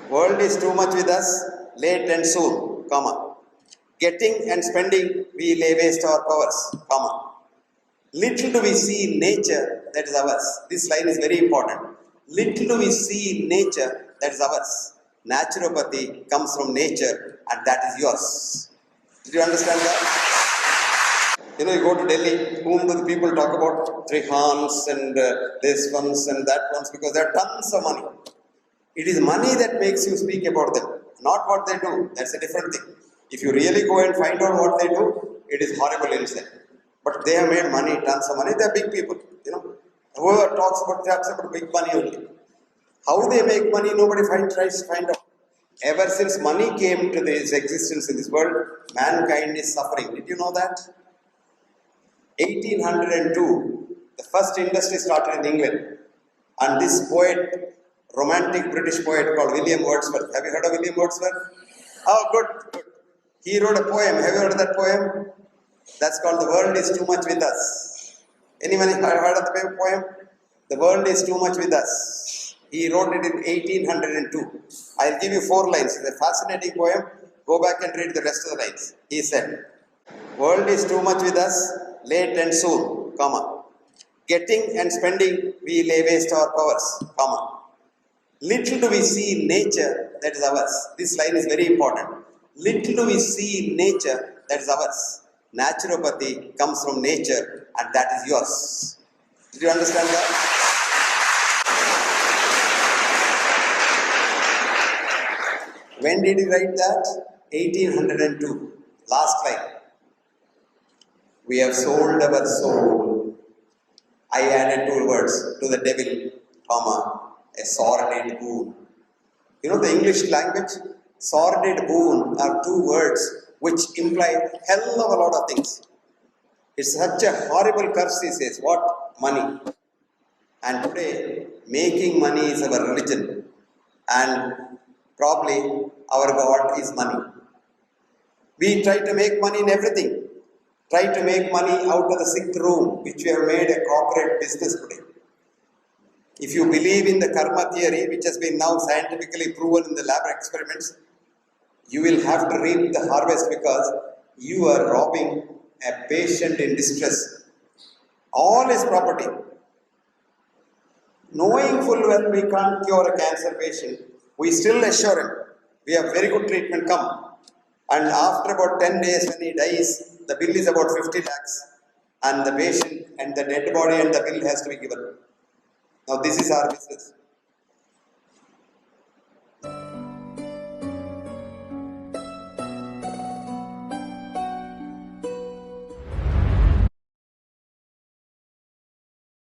World is too much with us, late and soon, comma. Getting and spending, we lay waste our powers, comma. Little do we see in nature that is ours. This line is very important. Little do we see in nature that is ours. Naturopathy comes from nature and that is yours. Did you understand that? You know, you go to Delhi, whom do the people talk about? Trihans and this ones and that ones because there are tons of money. It is money that makes you speak about them, not what they do. That's a different thing. If you really go and find out what they do, it is horrible inside. But they have made money, tons of money. They are big people, you know. Whoever talks about big money only. How they make money, nobody tries to find out. Ever since money came to this existence in this world, mankind is suffering. Did you know that? 1802, the first industry started in England. And this poet, romantic British poet called William Wordsworth. Have you heard of William Wordsworth? Oh, good. He wrote a poem. Have you heard that poem? That's called The World is Too Much With Us. Anyone heard of the poem? The World is Too Much With Us. He wrote it in 1802. I'll give you 4 lines. It's a fascinating poem. Go back and read the rest of the lines. He said, world is too much with us, late and soon, comma. Getting and spending, we lay waste our powers, comma. Little do we see in nature that is ours. This line is very important. Little do we see in nature that is ours. Naturopathy comes from nature and that is yours. Did you understand that? When did he write that? 1802. Last line. We have sold our soul. I added 2 words to the devil, comma, a sordid boon. You know the English language? Sordid boon are 2 words which imply hell of a lot of things. It's such a horrible curse, he says. What? Money. And today, making money is our religion. And probably our God is money. We try to make money in everything. Try to make money out of the sick room, which we have made a corporate business today. If you believe in the karma theory, which has been now scientifically proven in the lab experiments, you will have to reap the harvest because you are robbing a patient in distress. All his property. Knowing full well we can't cure a cancer patient, we still assure him, we have very good treatment, come. And after about 10 days when he dies, the bill is about 50 lakhs and the patient and the dead body and the bill has to be given. Now this is our business.